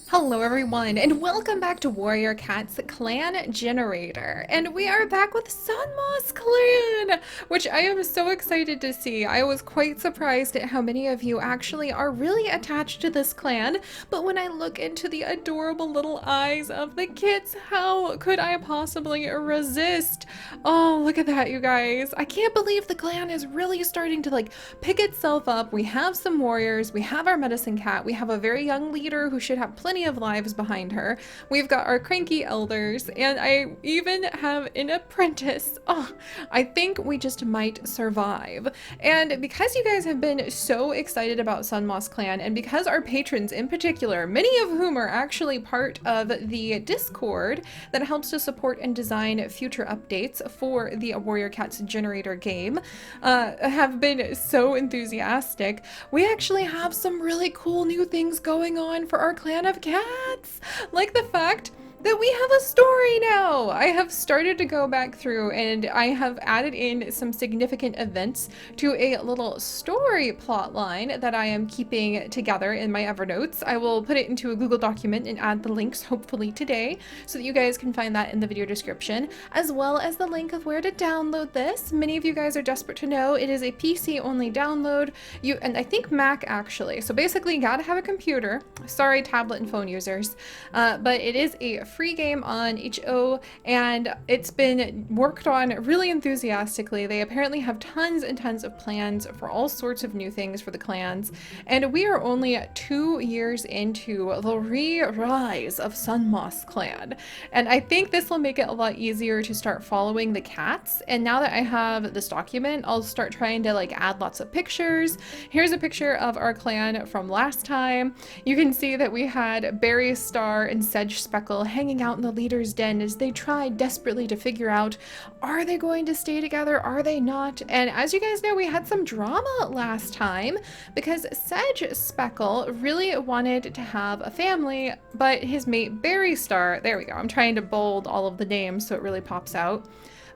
Hello everyone, and welcome back to Warrior Cat's Clan Generator. And we are back with Sunmoss Clan, which I am so excited to see. I was quite surprised at how many of you actually are really attached to this clan, but when I look into the adorable little eyes of the kits, how could I possibly resist? Oh, look at that, you guys. I can't believe the clan is really starting to pick itself up. We have some warriors, we have our medicine cat, we have a very young leader who should have plenty of lives behind her. We've got our cranky elders, and I even have an apprentice. Oh, I think we just might survive. And because you guys have been so excited about Sunmoss Clan, and because our patrons in particular, many of whom are actually part of the Discord that helps to support and design future updates for the Warrior Cats Generator game, have been so enthusiastic, we actually have some really cool new things going on for our clan of cats, like the fact that we have a story now. I have started to go back through and I have added in some significant events to a little story plot line that I am keeping together in my Evernotes. I will put it into a Google document and add the links hopefully today so that you guys can find that in the video description, as well as the link of where to download this. Many of you guys are desperate to know it is a PC only download, and I think Mac actually. So basically you gotta have a computer. Sorry, tablet and phone users, but it is a free game on HO, and it's been worked on really enthusiastically. They apparently have tons and tons of plans for all sorts of new things for the clans, and we are only 2 years into the re-rise of Sunmoss Clan, and I think this will make it a lot easier to start following the cats. And now that I have this document, I'll start trying to add lots of pictures. Here's a picture of our clan from last time. You can see that we had Berry Star and Sedge Speckle hanging out in the leader's den as they tried desperately to figure out, are they going to stay together, are they not? And as you guys know, we had some drama last time because Sedge Speckle really wanted to have a family, but his mate Berry Star, there we go, I'm trying to bold all of the names so it really pops out.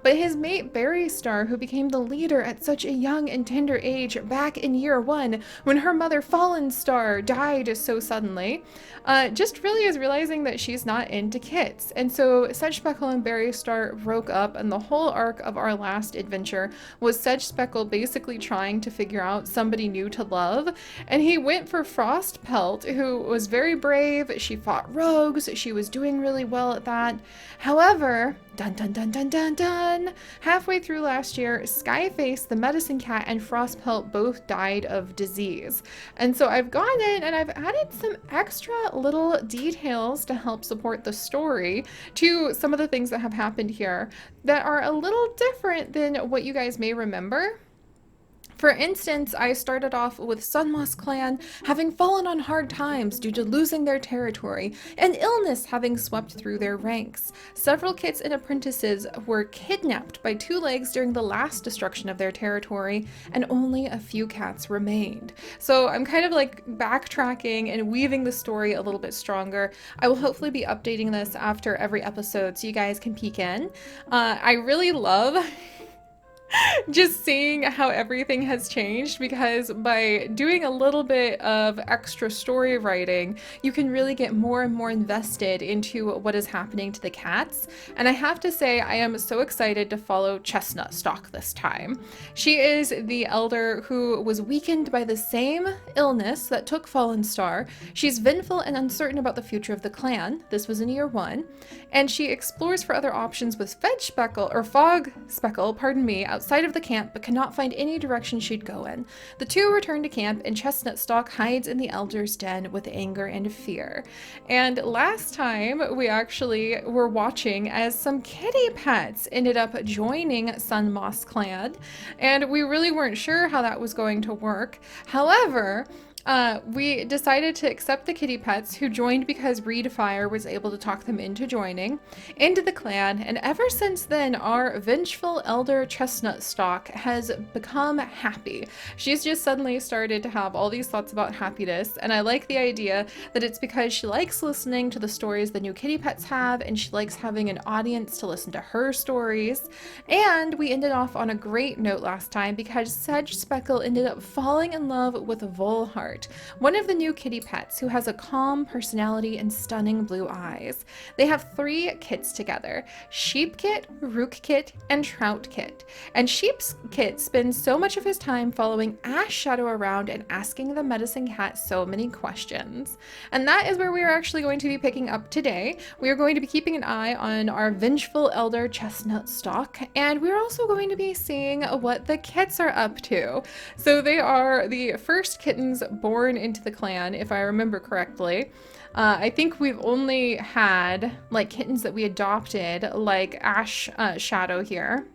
But his mate Berry Star, who became the leader at such a young and tender age back in year 1 when her mother Fallen Star died so suddenly, just really is realizing that she's not into kits. And so Sedge Speckle and Berry Star broke up, and the whole arc of our last adventure was Sedge Speckle basically trying to figure out somebody new to love. And he went for Frost Pelt, who was very brave. She fought rogues. She was doing really well at that. However, dun dun dun dun dun dun, halfway through last year, Skyface, the medicine cat, and Frostpelt both died of disease. And so I've gone in and I've added some extra little details to help support the story to some of the things that have happened here that are a little different than what you guys may remember. For instance, I started off with Sunmoss Clan having fallen on hard times due to losing their territory and illness having swept through their ranks. Several kits and apprentices were kidnapped by Two Legs during the last destruction of their territory, and only a few cats remained. So I'm kind of backtracking and weaving the story a little bit stronger. I will hopefully be updating this after every episode so you guys can peek in. I really love just seeing how everything has changed, because by doing a little bit of extra story writing, you can really get more and more invested into what is happening to the cats. And I have to say, I am so excited to follow Chestnut Stalk this time. She is the elder who was weakened by the same illness that took Fallen Star. She's vengeful and uncertain about the future of the clan. This was in year 1. And she explores for other options with Fog Speckle, pardon me, outside of the camp, but cannot find any direction she'd go in. The two return to camp, and Chestnut Stalk hides in the Elder's den with anger and fear. And last time, we actually were watching as some kitty pets ended up joining Sunmoss Clan, and we really weren't sure how that was going to work. However, we decided to accept the kitty pets who joined because Reedfire was able to talk them into joining into the clan, and ever since then our vengeful elder Chestnut Stalk has become happy. She's just suddenly started to have all these thoughts about happiness, and I like the idea that it's because she likes listening to the stories the new kitty pets have, and she likes having an audience to listen to her stories. And we ended off on a great note last time because Sedge Speckle ended up falling in love with Volhart. Heart, one of the new kitty pets who has a calm personality and stunning blue eyes. They have 3 kits together: Sheep Kit, Rook Kit, and Trout Kit. And Sheep's Kit spends so much of his time following Ash Shadow around and asking the medicine cat so many questions. And that is where we are actually going to be picking up today. We are going to be keeping an eye on our vengeful elder Chestnut Stalk, and we're also going to be seeing what the kits are up to. So they are the first kittens born into the clan, if I remember correctly. I think we've only had like kittens that we adopted, like Ash Shadow here.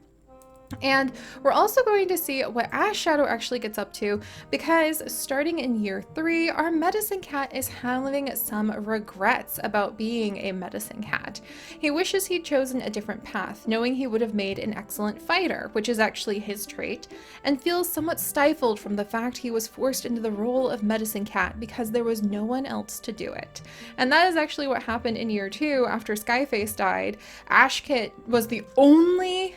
And we're also going to see what Ash Shadow actually gets up to, because starting in year 3, our medicine cat is having some regrets about being a medicine cat. He wishes he'd chosen a different path, knowing he would have made an excellent fighter, which is actually his trait, and feels somewhat stifled from the fact he was forced into the role of medicine cat because there was no one else to do it. And that is actually what happened in year 2 after Skyface died. Ash Kit was the only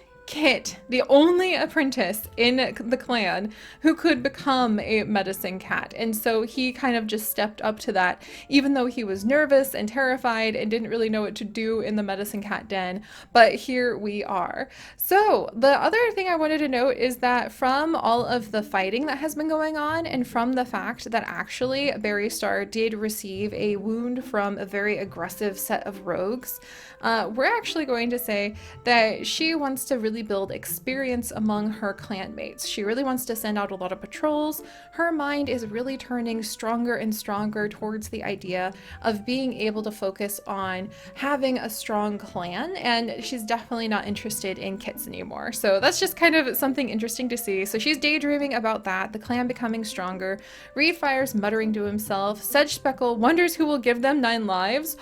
apprentice in the clan who could become a medicine cat. And so he kind of just stepped up to that, even though he was nervous and terrified and didn't really know what to do in the medicine cat den. But here we are. So the other thing I wanted to note is that from all of the fighting that has been going on, and from the fact that actually Berry Star did receive a wound from a very aggressive set of rogues, we're actually going to say that she wants to really build experience among her clanmates. She really wants to send out a lot of patrols. Her mind is really turning stronger and stronger towards the idea of being able to focus on having a strong clan, and she's definitely not interested in kits anymore. So that's just kind of something interesting to see. So she's daydreaming about that, the clan becoming stronger. Reedfire's muttering to himself. Sedge Speckle wonders who will give them 9 lives.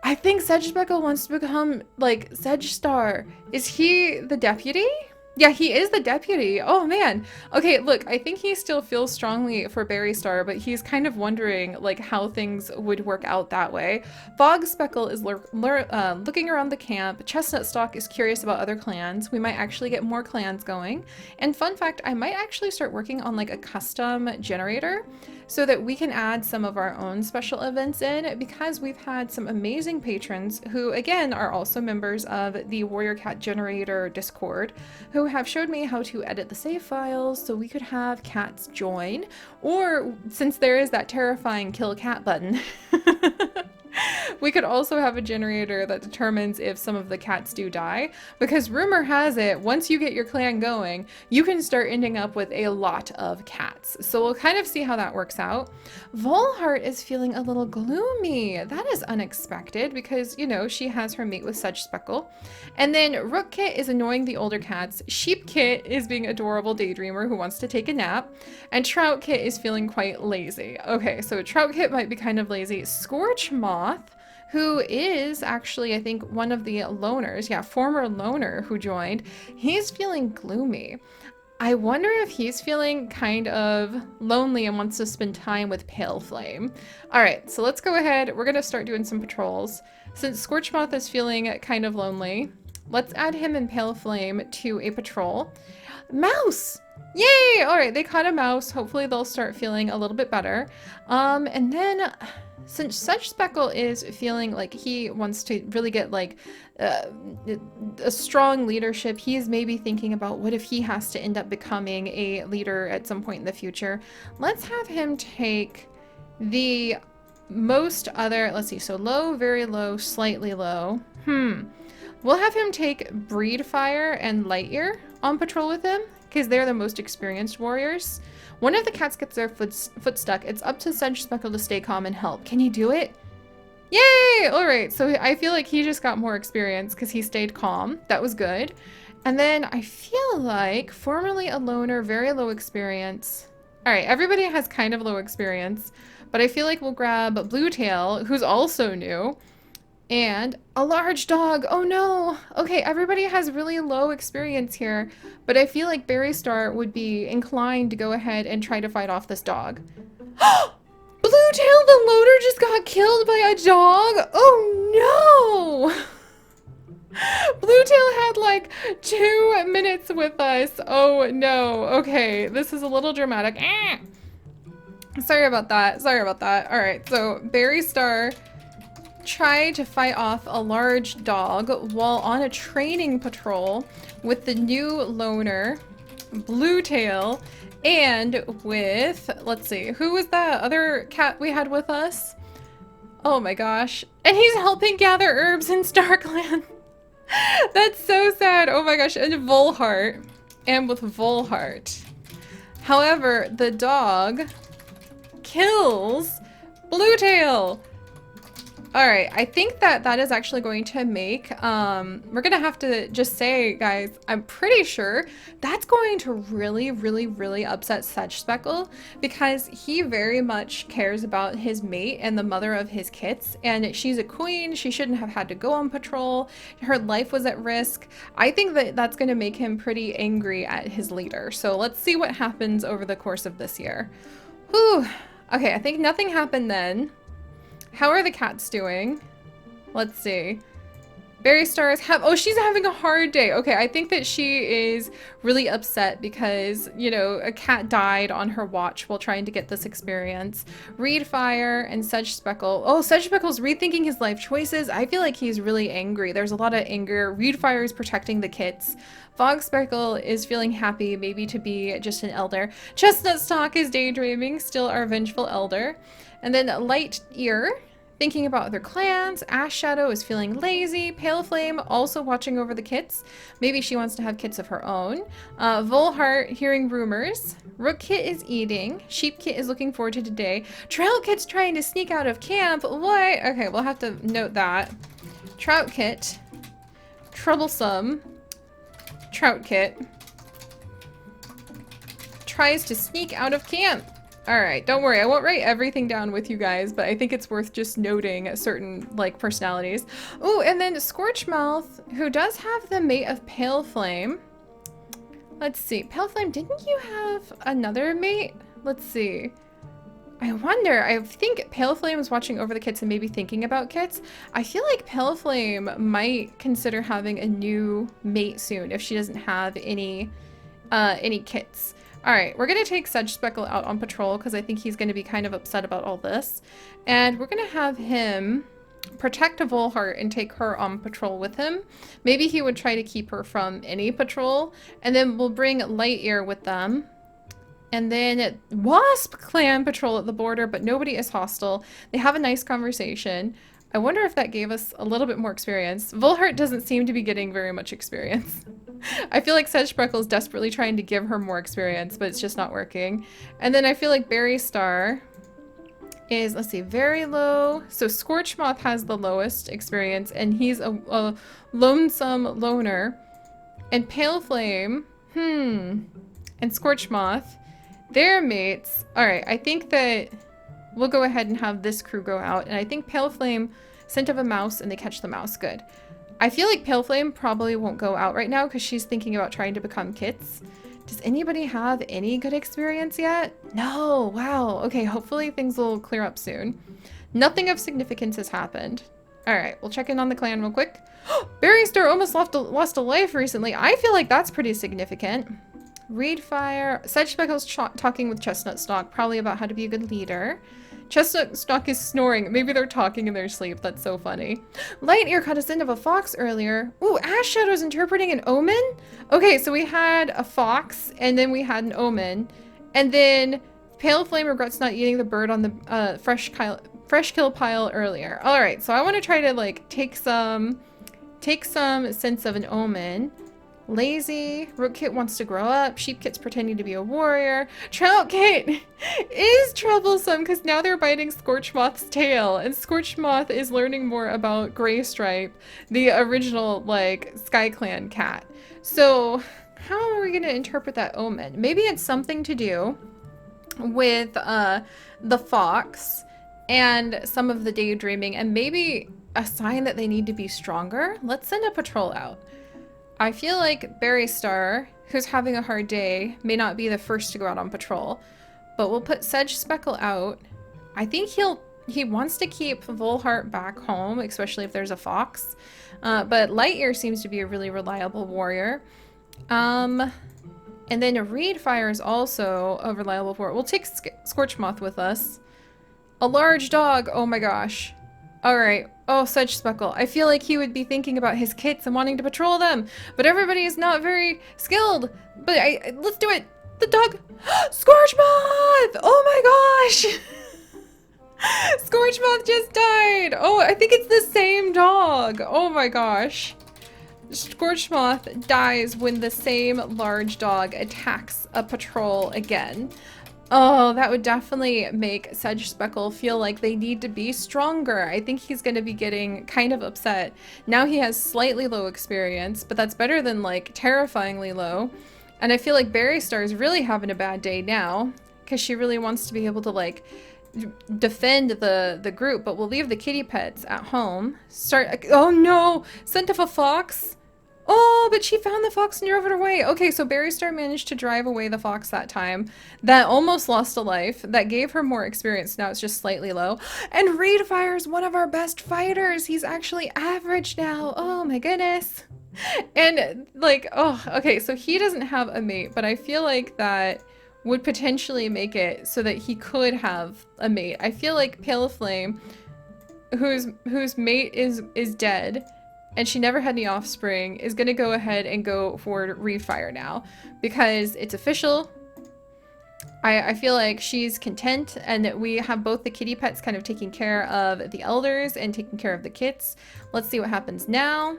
I think Sedge Speckle wants to become, like, Sedge Star. Is he the deputy? Yeah, he is the deputy. Oh, man. Okay, look, I think he still feels strongly for Berry Star, but he's kind of wondering, like, how things would work out that way. Fog Speckle is looking around the camp. Chestnut Stalk is curious about other clans. We might actually get more clans going. And fun fact, I might actually start working on, like, a custom generator so that we can add some of our own special events in, because we've had some amazing patrons who, again, are also members of the Warrior Cat Generator Discord, who have showed me how to edit the save files so we could have cats join, or since there is that terrifying kill cat button, we could also have a generator that determines if some of the cats do die, because rumor has it, once you get your clan going, you can start ending up with a lot of cats. So we'll kind of see how that works out. Volheart is feeling a little gloomy. That is unexpected because, you know, she has her mate with Sedge Speckle. And then Rook Kit is annoying the older cats. Sheep Kit is being adorable daydreamer who wants to take a nap. And Trout Kit is feeling quite lazy. Okay, so Trout Kit might be kind of lazy. Scorch Moth, who is actually, I think, one of the loners, yeah, former loner who joined, he's feeling gloomy. I wonder if he's feeling kind of lonely and wants to spend time with Pale Flame. All right, so let's go ahead. We're gonna start doing some patrols. Since Scorchmoth is feeling kind of lonely, let's add him and Pale Flame to a patrol. Mouse! Yay! All right, they caught a mouse. Hopefully they'll start feeling a little bit better. And then since Sedge Speckle is feeling like he wants to really get like a strong leadership, he is maybe thinking about what if he has to end up becoming a leader at some point in the future. Let's have him take the most other, let's see, so low, very low, slightly low. We'll have him take Breedfire and Lightyear on patrol with him, because they're the most experienced warriors. One of the cats gets their foot stuck. It's up to Sedge Speckle to stay calm and help. Can he do it? Yay! All right, so I feel like he just got more experience because he stayed calm. That was good. And then I feel like formerly a loner, very low experience. All right, everybody has kind of low experience, but I feel like we'll grab Bluetail, who's also new, and a large dog. Oh no. Okay, everybody has really low experience here, but I feel like Berry Star would be inclined to go ahead and try to fight off this dog. Bluetail the loner just got killed by a dog? Oh no! Bluetail had like 2 minutes with us. Oh no. Okay, this is a little dramatic. Sorry about that. Sorry about that. All right, so Berry Star tried to fight off a large dog while on a training patrol with the new loner, Bluetail, and with, let's see, who was that other cat we had with us? Oh my gosh. And he's helping gather herbs in Starkland. That's so sad. Oh my gosh. And Volheart. And with Volheart. However, the dog kills Bluetail. All right, I think that that is actually going to make, we're gonna have to just say, guys, I'm pretty sure that's going to really, really, really upset Sedge Speckle because he very much cares about his mate and the mother of his kits, and she's a queen. She shouldn't have had to go on patrol. Her life was at risk. I think that that's gonna make him pretty angry at his leader. So let's see what happens over the course of this year. Whew. Okay, I think nothing happened then. How are the cats doing? Let's see. Berry Stars oh, she's having a hard day. Okay, I think that she is really upset because, you know, a cat died on her watch while trying to get this experience. Reedfire and Sedge Speckle. Oh, Sedge Speckle's rethinking his life choices. I feel like he's really angry. There's a lot of anger. Reedfire is protecting the kits. Fog Speckle is feeling happy, maybe to be just an elder. Chestnut Stalk is daydreaming, still our vengeful elder. And then Light Ear, thinking about other clans. Ash Shadow is feeling lazy. Pale Flame also watching over the kits. Maybe she wants to have kits of her own. Volheart hearing rumors. Rook Kit is eating. Sheep Kit is looking forward to today. Trail Kit's trying to sneak out of camp. What? Okay, we'll have to note that. Trout Kit. Troublesome. Trout Kit. Tries to sneak out of camp. Alright, don't worry, I won't write everything down with you guys, but I think it's worth just noting certain, like, personalities. Ooh, and then Scorchmouth, who does have the mate of Pale Flame. Let's see, Pale Flame, didn't you have another mate? Let's see. I wonder, I think Pale Flame is watching over the kits and maybe thinking about kits. I feel like Pale Flame might consider having a new mate soon if she doesn't have any kits. Alright, we're going to take Sedge Speckle out on patrol because I think he's going to be kind of upset about all this. And we're going to have him protect a Volheart and take her on patrol with him. Maybe he would try to keep her from any patrol. And then we'll bring Light Ear with them. And then Wasp Clan patrol at the border, but nobody is hostile. They have a nice conversation. I wonder if that gave us a little bit more experience. Volheart doesn't seem to be getting very much experience. I feel like Sedge Speckle is desperately trying to give her more experience, but it's just not working. And then I feel like Berry Star is, let's see, very low. So Scorchmoth has the lowest experience, and he's a lonesome loner. And Pale Flame, and Scorchmoth, they're mates. All right, I think that we'll go ahead and have this crew go out. And I think Pale Flame, scent of a mouse, and they catch the mouse. Good. I feel like Pale Flame probably won't go out right now because she's thinking about trying to become kits. Does anybody have any good experience yet? No. Wow. Okay, hopefully things will clear up soon. Nothing of significance has happened. All right, we'll check in on the clan real quick. Berry Star almost lost a life recently. I feel like that's pretty significant. Reedfire. Sedge Speckle's talking with Chestnut Stalk, probably about how to be a good leader. Chestnut Stalk is snoring. Maybe they're talking in their sleep. That's so funny. Light Ear caught a scent of a fox earlier. Ooh, Ash Shadow's interpreting an omen? Okay, so we had a fox, and then we had an omen. And then Pale Flame regrets not eating the bird on the fresh kill pile earlier. Alright, so I want to try to, like, take some sense of an omen. Lazy. Rook Kit wants to grow up. Sheep Kit's pretending to be a warrior. Trout Kit is troublesome because now they're biting Scorchmoth's tail, and Scorchmoth is learning more about Greystripe, the original, like, Sky Clan cat. So how are we going to interpret that omen? Maybe it's something to do with the fox and some of the daydreaming, and maybe a sign that they need to be stronger. Let's send a patrol out. I feel like Berry Star, who's having a hard day, may not be the first to go out on patrol, but we'll put Sedge Speckle out. I think he wants to keep Volheart back home, especially if there's a fox. But Light Ear seems to be a really reliable warrior. And then Reedfire is also a reliable port. We'll take Scorchmoth with us. A large dog. Oh my gosh. All right. Oh, Sedge Speckle. I feel like he would be thinking about his kits and wanting to patrol them, but everybody is not very skilled. But let's do it. The dog. Scorchmoth! Oh my gosh! Scorchmoth just died. Oh, I think it's the same dog. Oh my gosh. Scorchmoth dies when the same large dog attacks a patrol again. Oh, that would definitely make Sedge Speckle feel like they need to be stronger. I think he's going to be getting kind of upset. Now he has slightly low experience, but that's better than like terrifyingly low. And I feel like Berry Star is really having a bad day now because she really wants to be able to like defend the group, but we'll leave the kitty pets at home. Oh no! Scent of a fox? Oh, but she found the fox and drove it away. Okay, so Berry Star managed to drive away the fox that time. That almost lost a life. That gave her more experience. Now it's just slightly low. And Reedfire is one of our best fighters. He's actually average now. Oh my goodness. And like, oh, okay, so he doesn't have a mate, but I feel like that would potentially make it so that he could have a mate. I feel like Pale Flame, whose mate is dead, and she never had any offspring, is gonna go ahead and go for Reedfire now because it's official. I feel like she's content and that we have both the kitty pets kind of taking care of the elders and taking care of the kits. Let's see what happens now.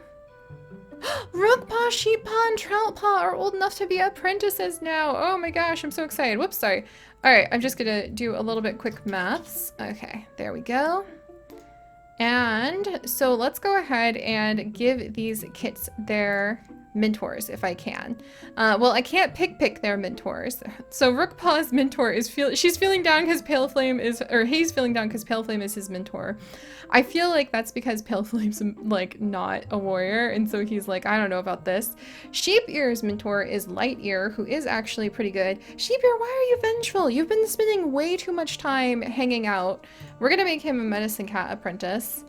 Rookpaw, Sheeppaw, and Troutpaw are old enough to be apprentices now. Oh my gosh, I'm so excited. Whoops, sorry. All right, I'm just gonna do a little bit quick maths. Okay, there we go. And so let's go ahead and give these kits their mentors if I can. Well, I can't pick their mentors. So Rookpaw's mentor is she's feeling down because Pale Flame is, or he's feeling down because Pale Flame is his mentor. I feel like that's because Pale Flame's like not a warrior, and so he's like, I don't know about this. Sheep Ear's mentor is Light Ear, who is actually pretty good. Sheep Ear, why are you vengeful? You've been spending way too much time hanging out. We're gonna make him a medicine cat apprentice.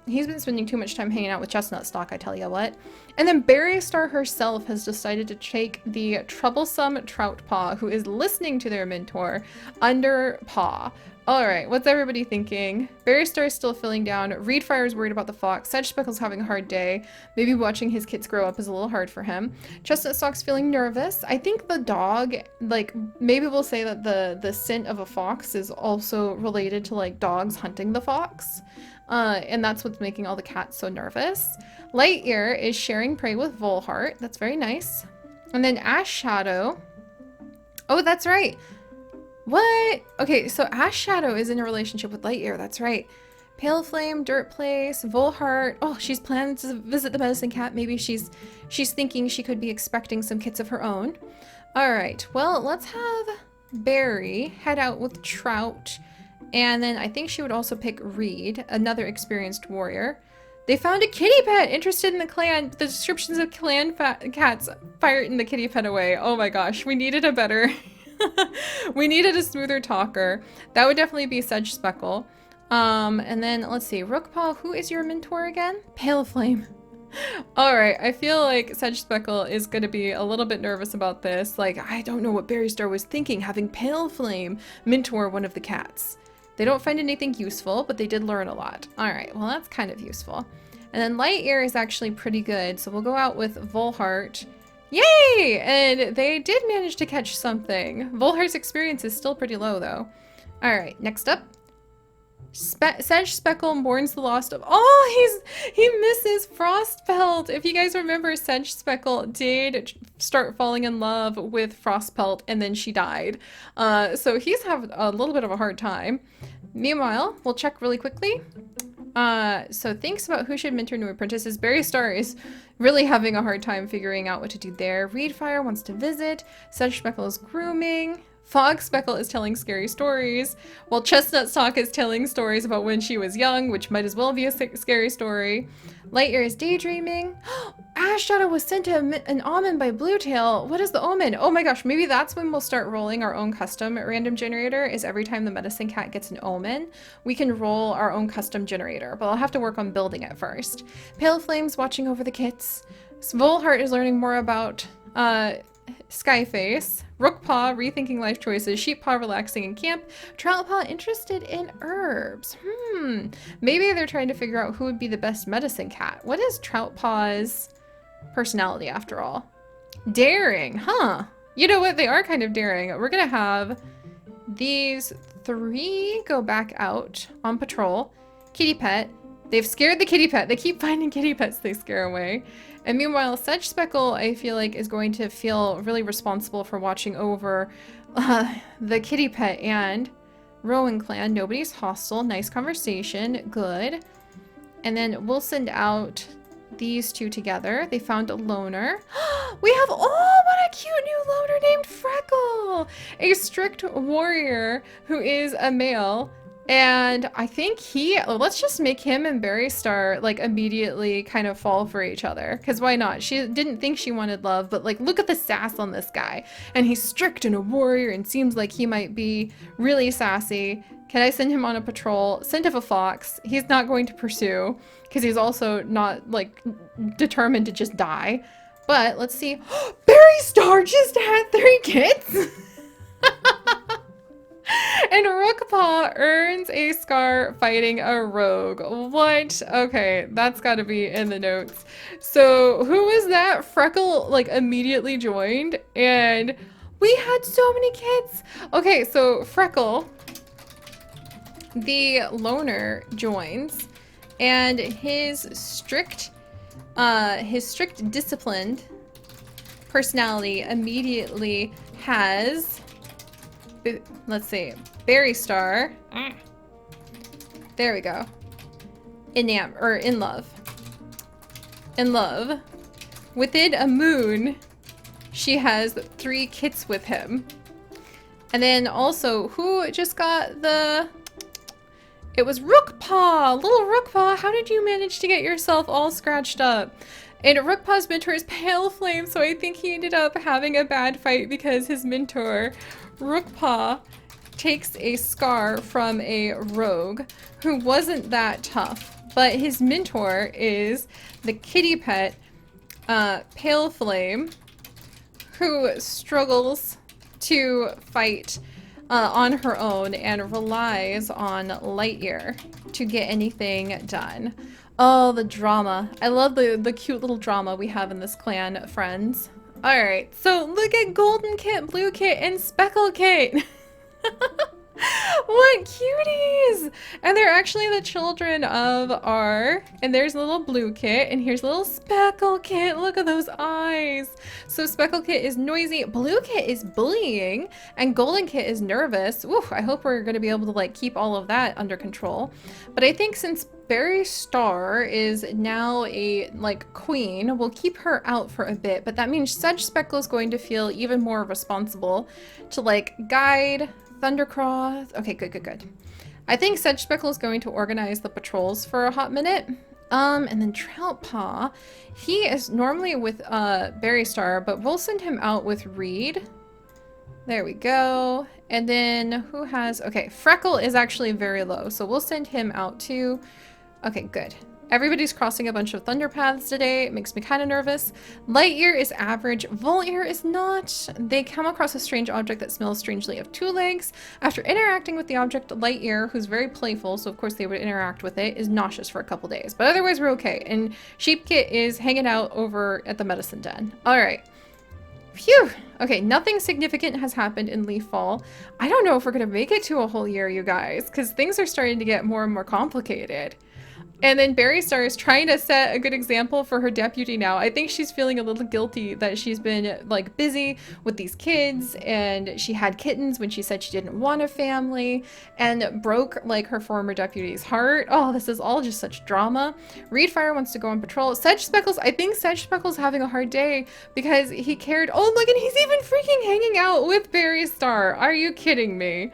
He's been spending too much time hanging out with Chestnut Stalk, I tell you what. And then Berry Star herself has decided to take the troublesome Troutpaw, who is listening to their mentor, under paw. Alright, what's everybody thinking? Berry Star is still feeling down. Reedfire is worried about the fox. Sedge Speckle's having a hard day. Maybe watching his kits grow up is a little hard for him. Chestnut Stalk's feeling nervous. I think the dog, like, maybe we'll say that the scent of a fox is also related to, like, dogs hunting the fox. And that's what's making all the cats so nervous. Light Ear is sharing prey with Volheart. That's very nice. And then Ash Shadow. Oh, that's right. What? Okay, so Ash Shadow is in a relationship with Light Ear. That's right. Pale Flame, Dirt Place, Volheart. Oh, she's planning to visit the medicine cat. Maybe she's thinking she could be expecting some kits of her own. All right. Well, let's have Berry head out with Trout. And then I think she would also pick Reed, another experienced warrior. They found a kitty pet interested in the clan. The descriptions of clan cats fired the kitty pet away. Oh my gosh, we needed a better... we needed a smoother talker. That would definitely be Sedge Speckle. And then let's see, Rookpaw, who is your mentor again? Pale Flame. Alright, I feel like Sedge Speckle is going to be a little bit nervous about this. Like, I don't know what Berry Star was thinking, having Pale Flame mentor one of the cats. They don't find anything useful, but they did learn a lot. Alright, well that's kind of useful. And then Light Ear is actually pretty good, so we'll go out with Volheart. Yay! And they did manage to catch something. Volheart's experience is still pretty low, though. Alright, next up. Sedge Speckle mourns the loss of... Oh, he misses Frostpelt! If you guys remember, Sedge Speckle did start falling in love with Frostpelt, and then she died. So he's having a little bit of a hard time. Meanwhile, we'll check really quickly. So thinks about who should mentor new apprentices. Berry Star is really having a hard time figuring out what to do there. Reedfire wants to visit. Sedge Speckle is grooming. Fog Speckle is telling scary stories, while Chestnut Stalk is telling stories about when she was young, which might as well be a scary story. Light Ear is daydreaming. Ash Shadow was sent to an omen by Bluetail. What is the omen? Oh my gosh, maybe that's when we'll start rolling our own custom random generator, is every time the medicine cat gets an omen, we can roll our own custom generator, but I'll have to work on building it first. Pale Flame's watching over the kits. Volheart is learning more about Skyface, Rookpaw rethinking life choices, Sheeppaw relaxing in camp, Troutpaw interested in herbs. Maybe they're trying to figure out who would be the best medicine cat. What is Troutpaw's personality after all? Daring, huh? You know what? They are kind of daring. We're gonna have these 3 go back out on patrol. Kitty pet. They've scared the kitty pet. They keep finding kitty pets they scare away. And meanwhile, Sedge Speckle, I feel like, is going to feel really responsible for watching over the kitty pet and Rowan clan. Nobody's hostile. Nice conversation. Good. And then we'll send out these 2 together. They found a loner. We have, oh, what a cute new loner named Freckle! A strict warrior who is a male. And I think let's just make him and Berry Star like immediately kind of fall for each other. Because why not? She didn't think she wanted love, but like look at the sass on this guy. And he's strict and a warrior and seems like he might be really sassy. Can I send him on a patrol? Scent of a fox. He's not going to pursue because he's also not like determined to just die. But let's see. Berry Star just had 3 kids. And Rookpaw earns a scar fighting a rogue. What? Okay, that's got to be in the notes. So who was that? Freckle like immediately joined and we had so many kids. Okay, so Freckle, the loner, joins and his strict disciplined personality immediately has, let's see, Berry Star. There we go. In love. In love. Within a moon, she has 3 kits with him. And then also, who just got the... It was Rookpaw! Little Rookpaw, how did you manage to get yourself all scratched up? And Rookpaw's mentor is Pale Flame, so I think he ended up having a bad fight because his mentor, Rookpaw, takes a scar from a rogue who wasn't that tough, but his mentor is the kitty pet, Pale Flame, who struggles to fight on her own and relies on Lightyear to get anything done. Oh, the drama. I love the cute little drama we have in this clan, friends. Alright, so look at Golden Kit, Blue Kit, and Speckle Kit! What cuties! And they're actually the children of our... And there's a little Blue Kit, and here's a little Speckle Kit. Look at those eyes! So Speckle Kit is noisy, Blue Kit is bullying, and Golden Kit is nervous. Oof, I hope we're gonna be able to like keep all of that under control. But I think since Berry Star is now a like queen, we'll keep her out for a bit, but that means Sedge Speckle is going to feel even more responsible to like guide Thundercross. Okay, good. I think Sedge Speckle is going to organize the patrols for a hot minute. And then Troutpaw, he is normally with Berry Star, but we'll send him out with Reed. There we go. And then who has... Okay, Freckle is actually very low, so we'll send him out too. Okay, good. Everybody's crossing a bunch of thunder paths today. It makes me kind of nervous. Lightyear is average. Voltear is not. They come across a strange object that smells strangely of 2 legs. After interacting with the object, Lightyear, who's very playful, so of course they would interact with it, is nauseous for a couple days. But otherwise we're okay. And Sheepkit is hanging out over at the medicine den. All right. Phew. Okay, nothing significant has happened in Leaf-Fall. I don't know if we're going to make it to a whole year, you guys, because things are starting to get more and more complicated. And then Berry Star is trying to set a good example for her deputy now. I think she's feeling a little guilty that she's been like busy with these kids and she had kittens when she said she didn't want a family and broke like her former deputy's heart. Oh, this is all just such drama. Reedfire wants to go on patrol. Sedge Speckles, I think Sedge Speckles having a hard day because he cared. Oh, look, and he's even freaking hanging out with Berry Star. Are you kidding me?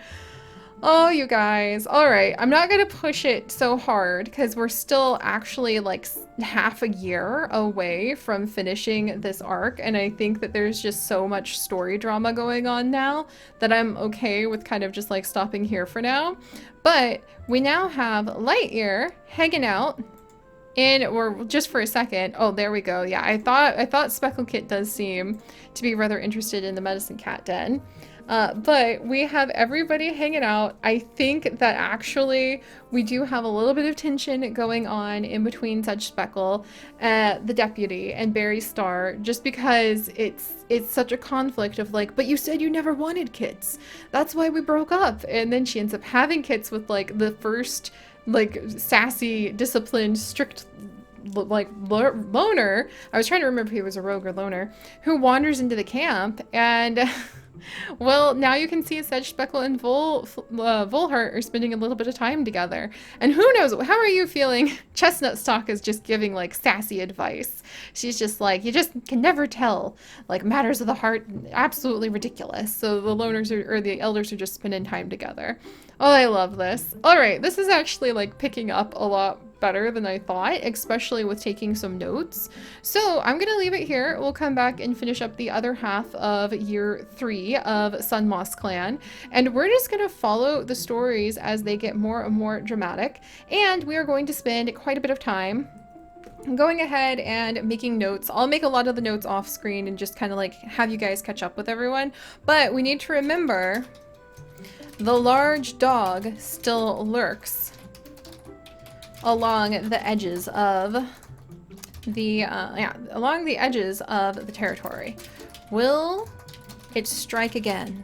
Oh, you guys. All right. I'm not going to push it so hard because we're still actually like half a year away from finishing this arc. And I think that there's just so much story drama going on now that I'm okay with kind of just like stopping here for now. But we now have Lightyear hanging out or just for a second. Oh, there we go. Yeah, I thought Speckle Kit does seem to be rather interested in the medicine cat den. But we have everybody hanging out. I think that actually we do have a little bit of tension going on in between Sedge Speckle, the deputy, and Barry Star, just because it's such a conflict of like, but you said you never wanted kids. That's why we broke up. And then she ends up having kids with like the first like sassy, disciplined, strict like loner. I was trying to remember if he was a rogue or loner who wanders into the camp and well, now you can see Sedge Speckle and Volhart are spending a little bit of time together. And who knows, how are you feeling? Chestnut Stalk is just giving like sassy advice. She's just like, you just can never tell. Like matters of the heart, absolutely ridiculous. So the loners or the elders are just spending time together. Oh, I love this. All right, this is actually like picking up a lot better than I thought, especially with taking some notes. So I'm gonna leave it here. We'll come back and finish up the other half of year 3 of Sun Moss Clan, and we're just gonna follow the stories as they get more and more dramatic, and we are going to spend quite a bit of time going ahead and making notes. I'll make a lot of the notes off screen and just kind of like have you guys catch up with everyone, but we need to remember the large dog still lurks along the edges of the along the edges of the territory. Will it strike again?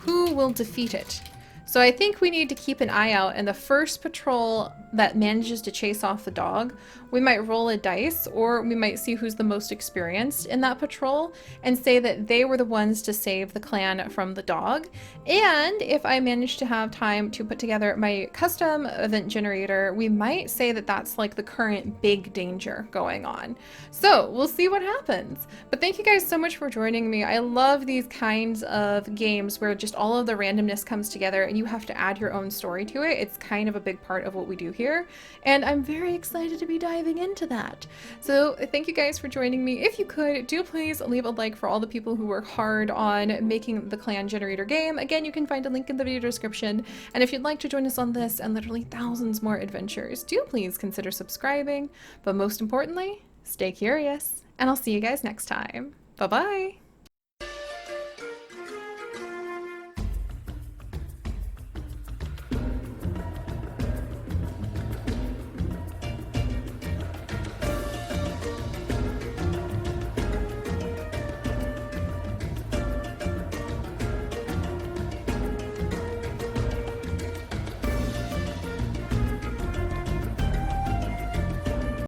Who will defeat it? So I think we need to keep an eye out, and the first patrol that manages to chase off the dog, we might roll a dice, or we might see who's the most experienced in that patrol and say that they were the ones to save the clan from the dog. And if I manage to have time to put together my custom event generator, we might say that that's like the current big danger going on. So we'll see what happens. But thank you guys so much for joining me. I love these kinds of games where just all of the randomness comes together and you have to add your own story to it. It's kind of a big part of what we do here, and I'm very excited to be diving into that. So thank you guys for joining me. If you could, do please leave a like for all the people who work hard on making the clan generator game. Again, you can find a link in the video description, and if you'd like to join us on this and literally thousands more adventures, do please consider subscribing. But most importantly, stay curious, and I'll see you guys next time. Bye bye.